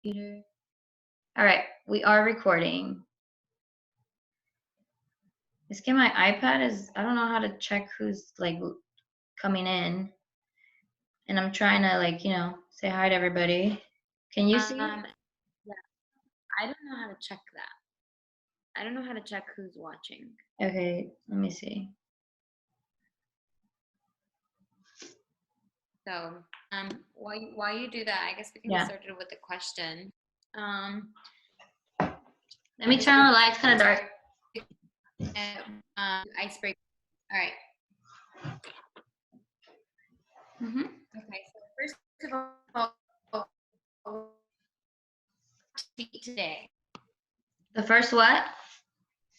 Peter. All right, we are recording. It's my iPad is, I don't know how to check who's like coming in. And I'm trying to like, say hi to everybody. Can you see? Yeah. I don't know how to check that. I don't know how to check who's watching. Okay, let me see. So, while you do that, I guess we can get started with the question. Let me turn on the lights, kind of dark. Icebreaker. All right. Okay. So first of all, what to eat today? The first what?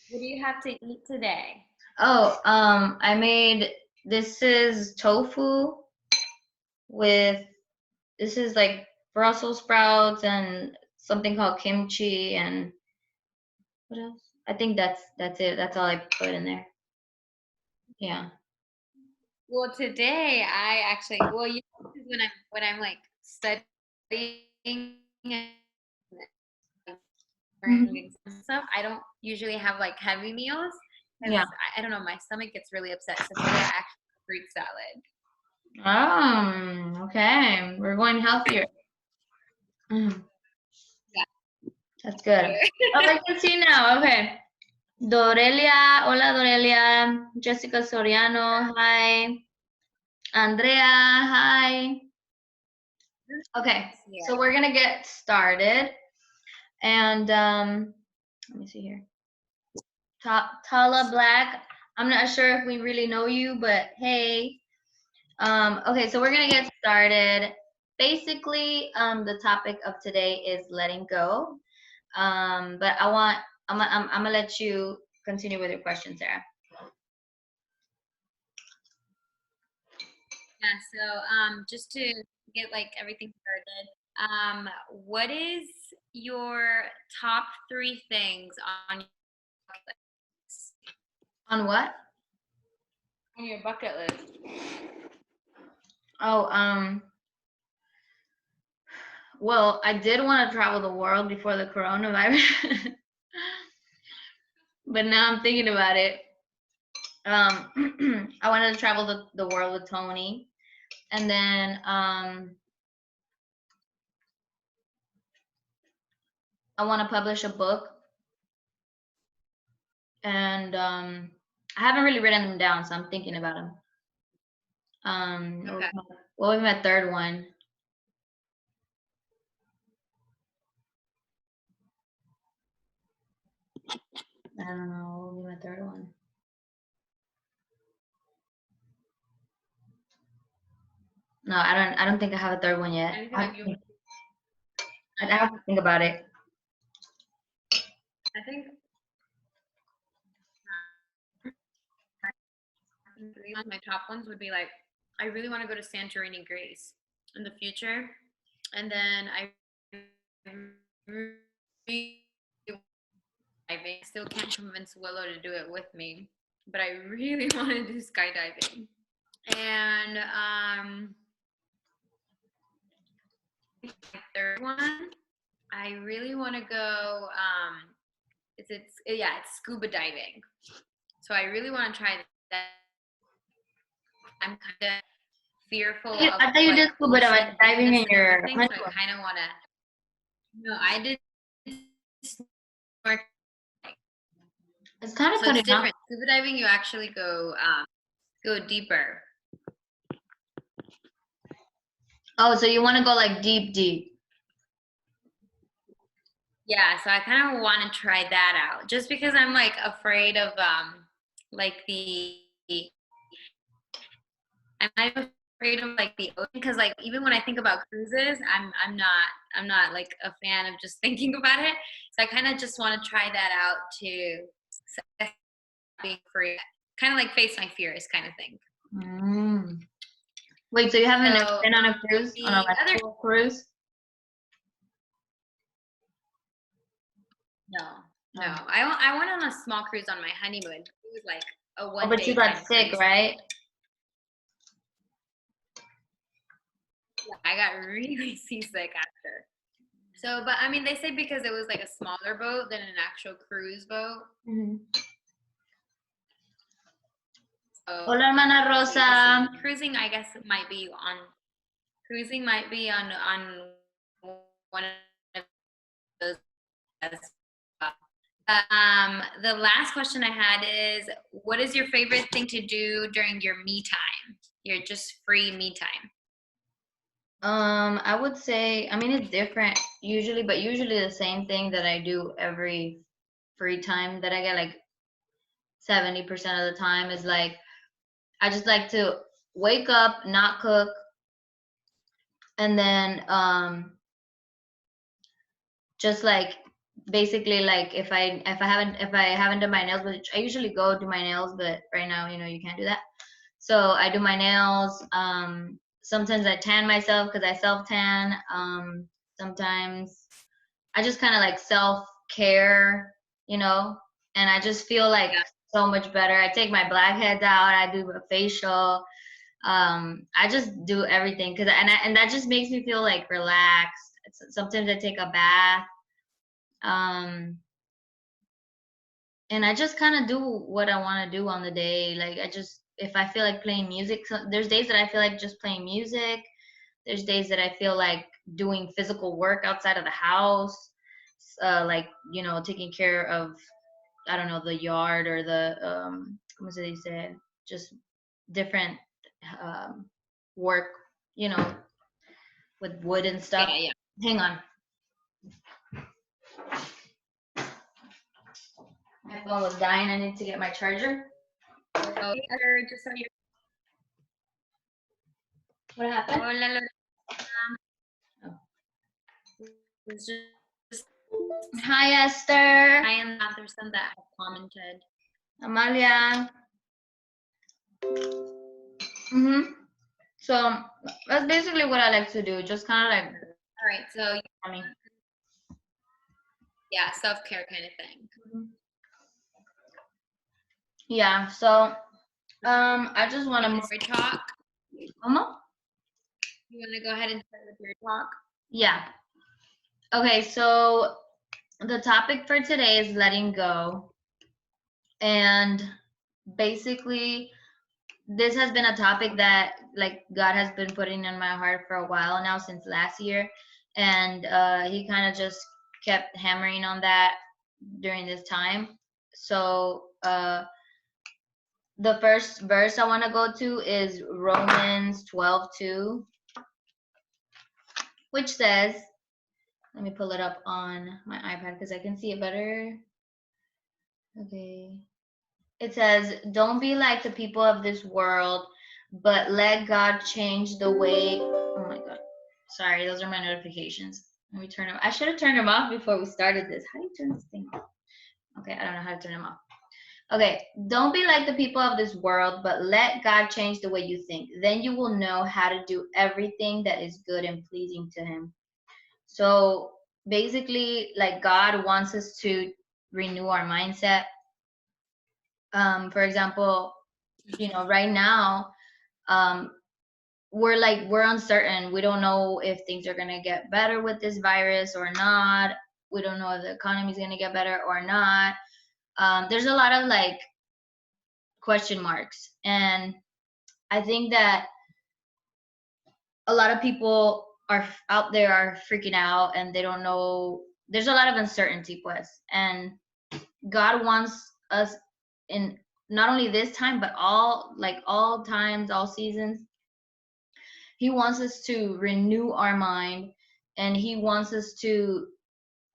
What do you have to eat today? Oh, I made, this is tofu with, this is like Brussels sprouts and something called kimchi and what else? I think that's it. That's all I put in there. Yeah. Well, today I actually, when I'm like studying and stuff, I don't usually have like heavy meals because Yeah. I don't know, my stomach gets really upset. So today I actually have fruit salad. Okay. We're going healthier. Mm, Yeah. that's good. Oh, I can see now. Okay. Dorelia, hola Dorelia. Jessica Soriano, hi. Andrea, hi. Okay, so we're gonna get started. And let me see here. Tala Black, I'm not sure if we really know you, but hey. Okay, so we're gonna get started. Basically, the topic of today is letting go. But I'm gonna let you continue with your question, Sarah. Yeah, so just to get like everything started, what is your top 3 things on your bucket list? On what? On your bucket list. Oh, well, I did want to travel the world before the coronavirus, but now I'm thinking about it. I wanted to travel the world with Tony, and then I want to publish a book, and I haven't really written them down, so I'm thinking about them. Okay. What was my third one? I don't know. What will be my third one? No, I don't think I have a third one yet. I have to think about it. I think my top ones would be like, I really want to go to Santorini, Greece in the future. And then I still can't convince Willow to do it with me, but I really want to do skydiving. And third one, I really want to go. It's scuba diving. So I really want to try that. I'm kind of fearful of. I thought you did scuba diving in your honeymoon. So I kind of want to. No, I did. It's kind of so it's different. Scuba diving, you actually go deeper. Oh, so you want to go like deep, deep? Yeah, so I kind of want to try that out, just because I'm like afraid of like I'm afraid of like the ocean, because like even when I think about cruises, I'm not like a fan of just thinking about it. So I kind of just want to try that out to being free, kind of like face my fears, kind of thing. Wait, so you haven't been on a cruise, on a cruise? No. I went on a small cruise on my honeymoon. It was like a 1 day. But you got sick, right? Yeah, I got really seasick after. So, but I mean, they say because it was like a smaller boat than an actual cruise boat. Mm-hmm. So, Hola, hermana Rosa. cruising, I guess, might be on. Cruising might be on one of those as well. The last question I had is, what is your favorite thing to do during your me time? Your just free me time. I would say, I mean, it's different usually, but usually the same thing that I do every free time that I get, like 70% of the time is like, I just like to wake up, not cook, and then just like basically like if I haven't done my nails, which I usually go do my nails, but right now, you can't do that. So I do my nails. Sometimes I tan myself because I self tan. Sometimes I just kind of like self care, and I just feel like so much better. I take my blackheads out. I do a facial. I just do everything and that just makes me feel like relaxed. Sometimes I take a bath. And I just kind of do what I want to do on the day. Like if I feel like playing music, there's days that I feel like just playing music. There's days that I feel like doing physical work outside of the house, like taking care of, I don't know, the yard or the ¿cómo se dice? Just different work, with wood and stuff. Yeah. Hang on. My phone was dying. I need to get my charger. Oh, just so you. What happened? Hola, Oh. just Hi, Esther. I am not. There's some that have commented. Amalia. So that's basically what I like to do. Just kind of like. All right. So. Yeah, self-care kind of thing. Yeah. So, I just want to move. Talk. Mama? You want to go ahead and start with your talk? Yeah. Okay. So the topic for today is letting go, and basically, this has been a topic that like God has been putting in my heart for a while now, since last year, and he kind of just kept hammering on that during this time. So the first verse I want to go to is Romans 12:2, which says, let me pull it up on my iPad because I can see it better. Okay. It says, don't be like the people of this world, but let God change the way. Oh my God. Sorry, those are my notifications. Let me turn them. I should have turned them off before we started this. How do you turn this thing off? Okay, I don't know how to turn them off. Okay, don't be like the people of this world, but let God change the way you think. Then you will know how to do everything that is good and pleasing to Him. So basically, like, God wants us to renew our mindset. For example, right now, we're uncertain. We don't know if things are gonna get better with this virus or not. We don't know if the economy is gonna get better or not. There's a lot of like question marks, and I think that a lot of people are out there are freaking out, and they don't know. There's a lot of uncertainty, pues, and God wants us in not only this time, but all times, all seasons. He wants us to renew our mind, and he wants us to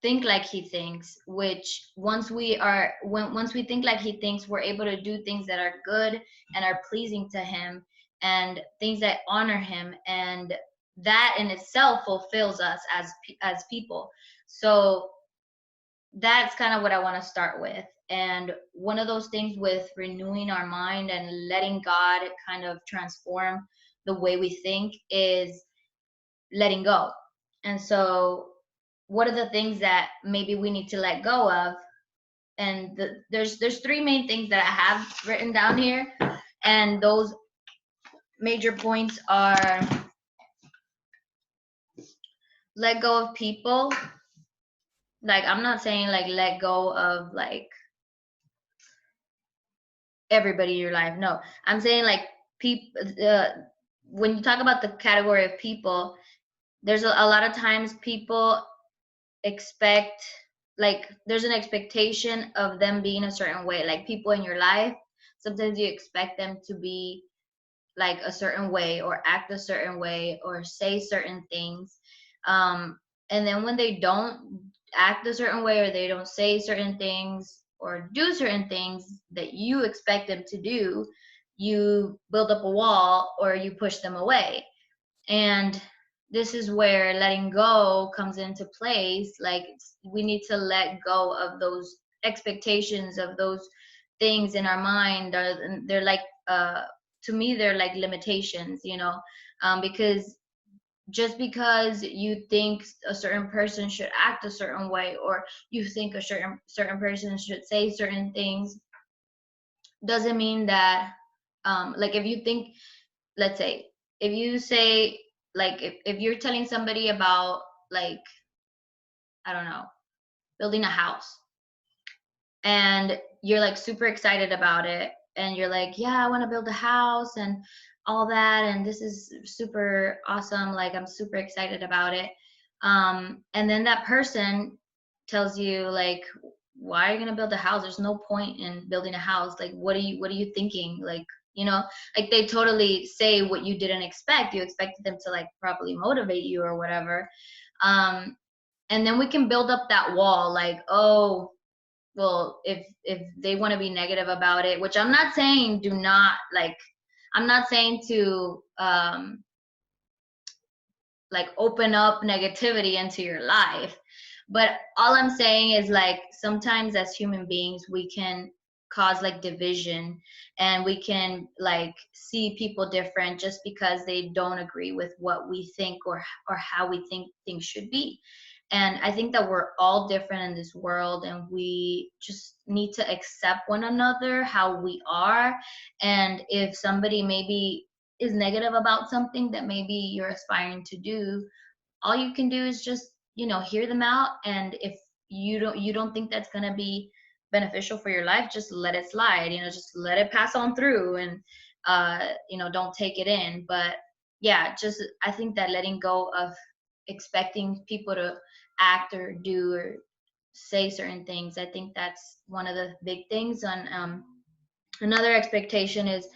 think like he thinks, which once we think like he thinks, we're able to do things that are good and are pleasing to him, and things that honor him, and that in itself fulfills us as people. So that's kind of what I want to start with. And one of those things with renewing our mind and letting God kind of transform the way we think is letting go. And so what are the things that maybe we need to let go of? And there's three main things that I have written down here, and those major points are: let go of people, Like, I'm not saying like let go of like everybody in your life. No, I'm saying like people. When you talk about the category of people, there's a lot of times people expect, like, there's an expectation of them being a certain way. Like, people in your life, sometimes you expect them to be like a certain way or act a certain way or say certain things, and then when they don't act a certain way or they don't say certain things or do certain things that you expect them to do, you build up a wall or you push them away. And this is where letting go comes into place. Like, we need to let go of those expectations, of those things in our mind. They're like, to me, they're like limitations, because just because you think a certain person should act a certain way, or you think a certain person should say certain things, doesn't mean that, like, if you think, let's say, if you say, like, if you're telling somebody about, like, I don't know, building a house, and you're like super excited about it, and you're like, yeah, I want to build a house and all that, and this is super awesome, like, I'm super excited about it, and then that person tells you, like, why are you going to build a house? There's no point in building a house. Like, what are you thinking? Like, like, they totally say what you didn't expect. You expected them to, like, probably motivate you or whatever. um and then we can build up that wall, like, oh, well, if they want to be negative about it, which I'm not saying, do not, like, I'm not saying to, like, open up negativity into your life, but all I'm saying is, like, sometimes as human beings we can cause, like, division, and we can, like, see people different just because they don't agree with what we think, or how we think things should be. And I think that we're all different in this world, and we just need to accept one another how we are. And if somebody maybe is negative about something that maybe you're aspiring to do, all you can do is just, hear them out. And if you don't think that's going to be beneficial for your life, just let it slide, just let it pass on through, and don't take it in. But yeah, just, I think that letting go of expecting people to act or do or say certain things, I think that's one of the big things. On another expectation is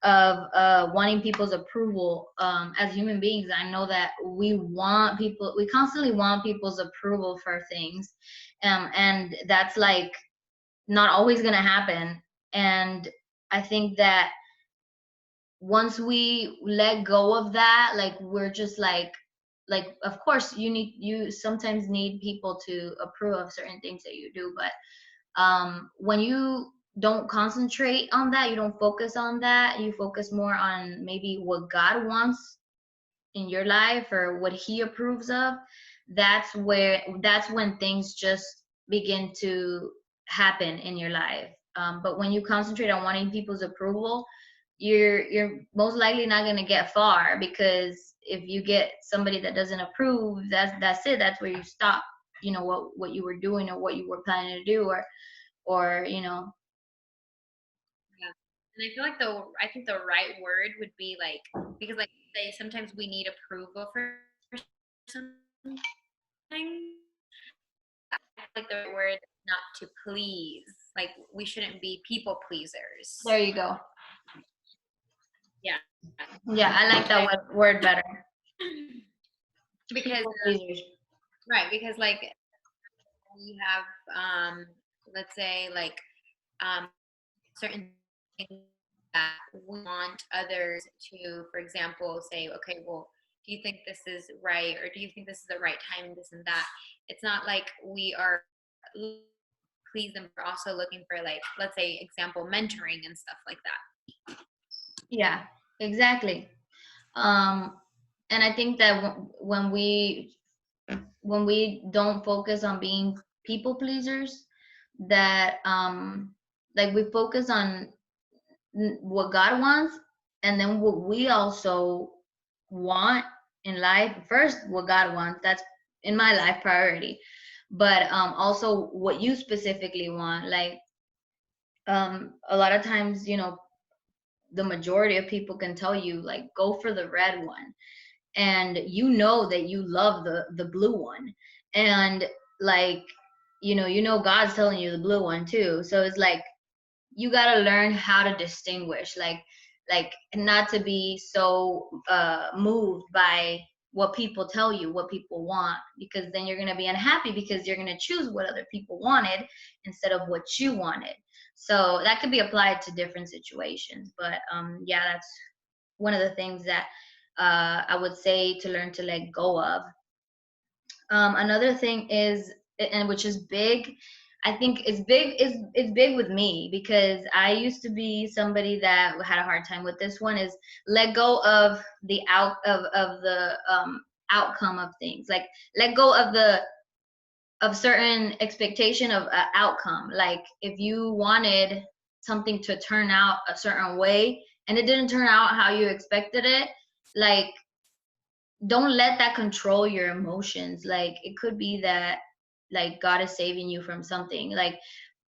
of wanting people's approval. As human beings, I know that we constantly want people's approval for things, and that's, like, not always going to happen. And I think that once we let go of that, like, we're just like, of course, you sometimes need people to approve of certain things that you do, but when you don't concentrate on that, you don't focus on that, you focus more on maybe what God wants in your life or what he approves of. That's when things just begin to happen in your life. But when you concentrate on wanting people's approval, you're most likely not going to get far, because if you get somebody that doesn't approve, that's it. That's where you stop, what you were doing or what you were planning to do, or. Yeah. And I feel like I think the right word would be like, because like say sometimes we need approval for something. I feel like the right word is not to please. Like we shouldn't be people pleasers. There you go. Yeah. Yeah, I like that word better. Because People pleasers. right, because like you have let's say like certain things that we want others to, for example, say, okay, well, do you think this is right, or do you think this is the right time, this and that? It's not like we are please them, we're also looking for, like, let's say example, mentoring and stuff like that. Yeah, exactly. And I think that when we don't focus on being people pleasers, that like, we focus on what God wants, and then what we also want in life. First, what God wants, that's in my life priority. but also what you specifically want. Like a lot of times, the majority of people can tell you like go for the red one, and that you love the blue one, and like God's telling you the blue one too. So it's like you got to learn how to distinguish, like not to be so moved by what people tell you, what people want, because then you're going to be unhappy because you're going to choose what other people wanted instead of what you wanted. So that could be applied to different situations, but yeah, that's one of the things that I would say to learn to let go of. Another thing is, and which is big, I think it's big with me, because I used to be somebody that had a hard time with this one, is let go of the the outcome of things. Like let go of the of certain expectation of outcome. Like if you wanted something to turn out a certain way and it didn't turn out how you expected it, like don't let that control your emotions. Like it could be that like God is saving you from something. Like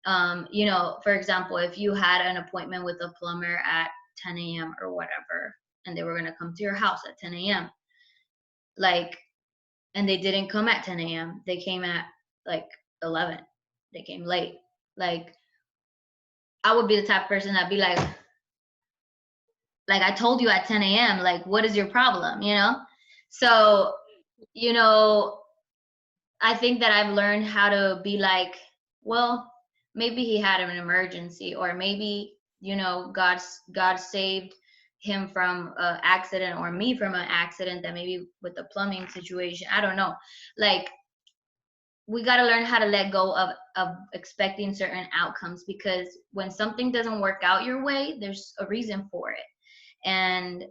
for example, if you had an appointment with a plumber at 10 a.m. or whatever, and they were going to come to your house at 10 a.m., like, and they didn't come at 10 a.m., they came at like 11, they came late. Like I would be the type of person that'd be like I told you at 10 a.m., like what is your problem, so you know I think that I've learned how to be like, well, maybe he had an emergency, or maybe, God saved him from an accident, or me from an accident, that maybe with the plumbing situation. I don't know. Like we got to learn how to let go of expecting certain outcomes, because when something doesn't work out your way, there's a reason for it. And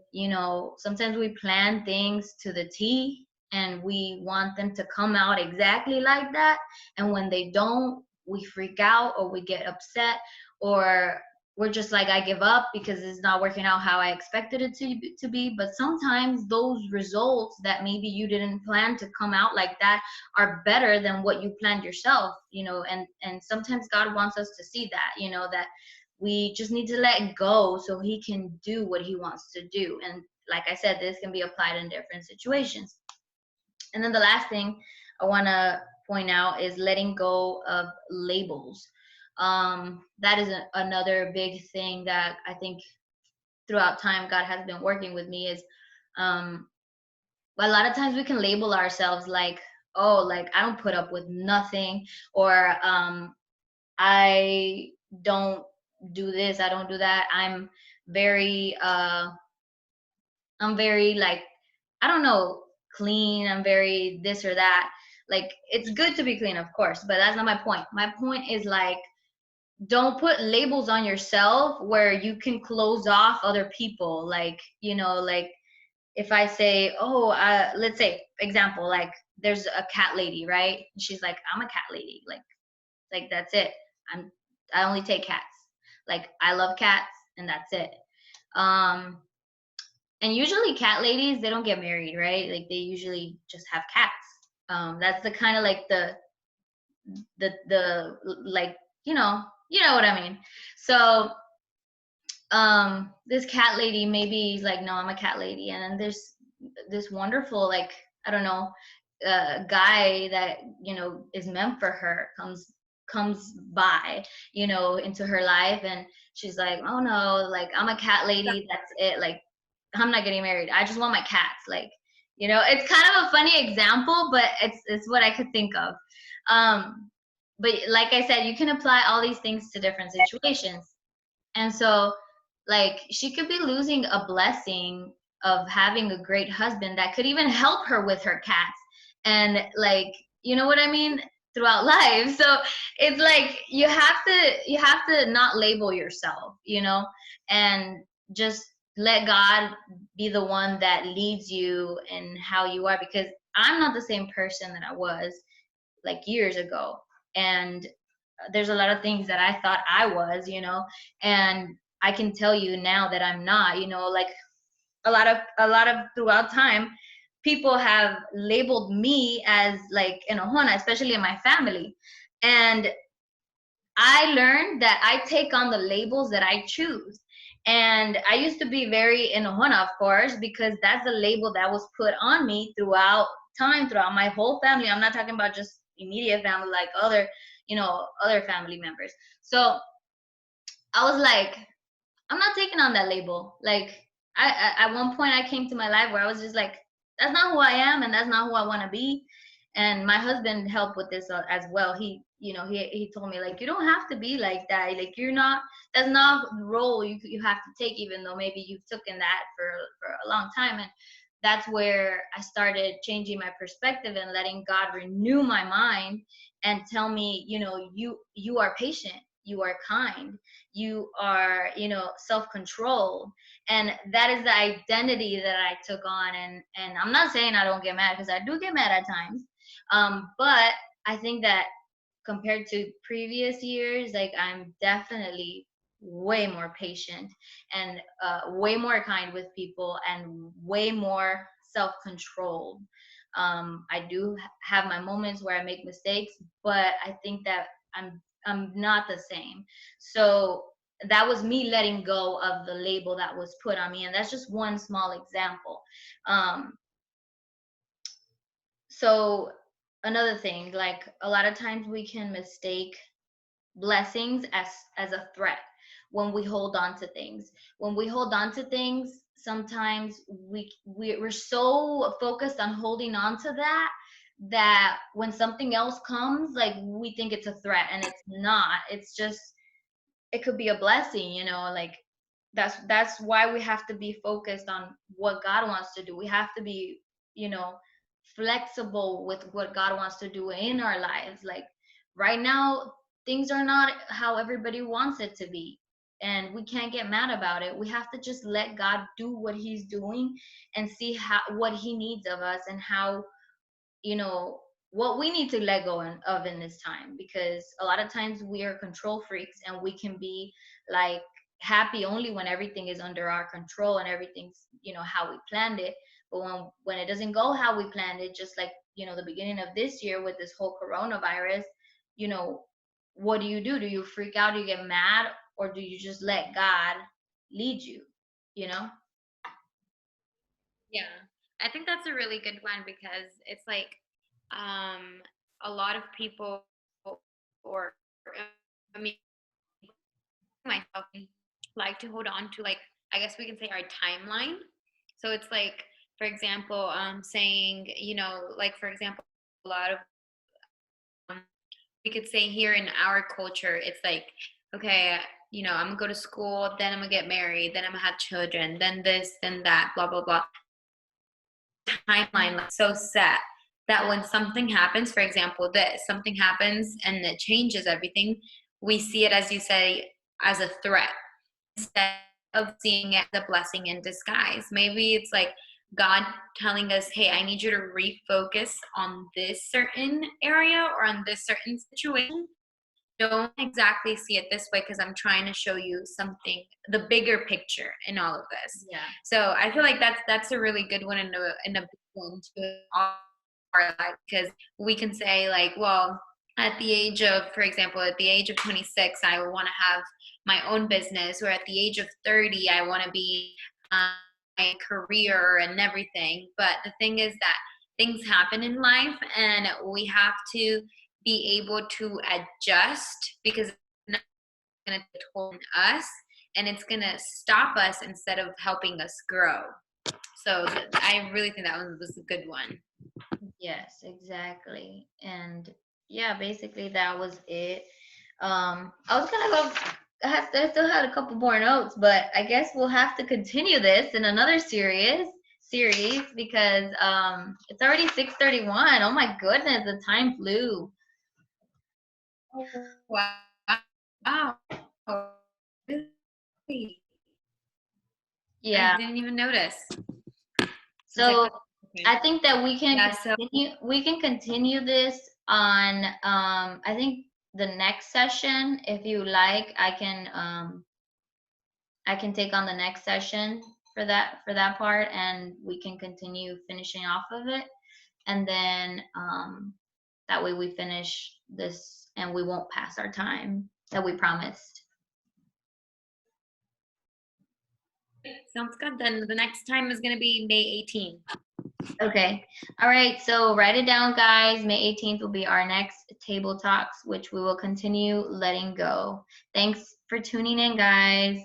sometimes we plan things to the T, and we want them to come out exactly like that, and when they don't, we freak out, or we get upset, or we're just like, I give up because it's not working out how I expected it to be. But sometimes those results that maybe you didn't plan to come out like that are better than what you planned yourself, and sometimes God wants us to see that, that we just need to let go so he can do what he wants to do. And like I said, this can be applied in different situations. And then the last thing I want to point out is letting go of labels. That is another big thing that I think throughout time God has been working with me, is a lot of times we can label ourselves like, oh, like I don't put up with nothing, or I don't do this, I don't do that. Very I'm very like, I don't know, clean, I'm very this or that. Like it's good to be clean, of course, but that's not my point. My point is like, don't put labels on yourself where you can close off other people. Like, like if I say, oh, let's say example, like there's a cat lady, right? She's like, I'm a cat lady. Like that's it. I only take cats. Like I love cats, and that's it. Um and usually cat ladies, they don't get married, right? Like they usually just have cats. That's the kind of like the like, you know what I mean. So this cat lady maybe is like, no, I'm a cat lady. And then there's this wonderful, like, I don't know, guy that is meant for her comes by, into her life, and she's like, oh no, like I'm a cat lady, that's it, like I'm not getting married, I just want my cats. Like, it's kind of a funny example, but it's what I could think of. But like I said, you can apply all these things to different situations. And so, like, she could be losing a blessing of having a great husband that could even help her with her cats. And, like, you know what I mean? Throughout life. So it's like you have to not label yourself, and just let God be the one that leads you in how you are, because I'm not the same person that I was like years ago. And there's a lot of things that I thought I was, and I can tell you now that I'm not, like a lot of throughout time, people have labeled me as like enojona, especially in my family. And I learned that I take on the labels that I choose. And I used to be very enojona, of course, because that's the label that was put on me throughout time, throughout my whole family. I'm not talking about just immediate family, like other, other family members. So I was like, I'm not taking on that label. Like, at one point I came to my life where I was just like, that's not who I am, and that's not who I want to be. And my husband helped with this as well. He told me, like, you don't have to be like that. Like, you're not. That's not the role you have to take, even though maybe you've taken that for a long time. And that's where I started changing my perspective and letting God renew my mind and tell me, you are patient, you are kind, you are, self-controlled. And that is the identity that I took on. And I'm not saying I don't get mad, because I do get mad at times. But I think that compared to previous years, like, I'm definitely way more patient and way more kind with people and way more self-controlled. I do have my moments where I make mistakes, but I think that I'm not the same. So that was me letting go of the label that was put on me, and that's just one small example. Um, so another thing, like, a lot of times we can mistake blessings as a threat when we hold on to things. When we hold on to things, sometimes we're so focused on holding on to that when something else comes, like, we think it's a threat, and it's not. It's just, it could be a blessing, like, that's why we have to be focused on what God wants to do. We have to be, you know flexible with what God wants to do in our lives. Like, right now, things are not how everybody wants it to be, and we can't get mad about it. We have to just let God do what he's doing and see what he needs of us, and how, what we need to let go of in this time. Because a lot of times we are control freaks, and we can be like happy only when everything is under our control and everything's, how we planned it. But when it doesn't go how we planned it, just like, the beginning of this year with this whole coronavirus, you know what do you do? Do you freak out? Do you get mad? Or do you just let God lead you? you know Yeah, I think that's a really good one because it's like um, a lot of people, or I mean, myself, like to hold on to, like, I guess we can say, our timeline. So it's like, for example, saying, like, for example, a lot of um, we could say here in our culture, it's like, okay, I'm gonna go to school, then I'm gonna get married, then I'm gonna have children, then this, then that, blah blah blah. Timeline, like, so set that when something happens, for example, this something happens and it changes everything, we see it, as you say, as a threat instead of seeing it as a blessing in disguise. Maybe it's like God telling us, hey, I need you to refocus on this certain area or on this certain situation. Don't exactly see it this way because I'm trying to show you something, the bigger picture in all of this. yeah. So I feel like that's a really good one, and a big one to our life, because we can say, like, well, at the age of, for example, at the age of 26, I want to have my own business, or at the age of 30, I want to be my career and everything. But the thing is that things happen in life, and we have to be able to adjust, because it's not going to hold us, and it's going to stop us instead of helping us grow. So I really think that one was a good one. Yes, exactly. And yeah, basically that was it. I was gonna go. I still had a couple more notes, but I guess we'll have to continue this in another series because it's already 6:31. Oh my goodness, the time flew. Oh, wow. Really? I Yeah. didn't even notice. So Okay. I think that we can Yeah, so continue this on I think the next session. If you like, I can take on the next session for that part, and we can continue finishing off of it, and then that way we finish this and we won't pass our time that we promised. Sounds good. Then the next time is going to be May 18th. Okay. All right. So write it down, guys. May 18th will be our next table talks, which we will continue letting go. Thanks for tuning in, guys.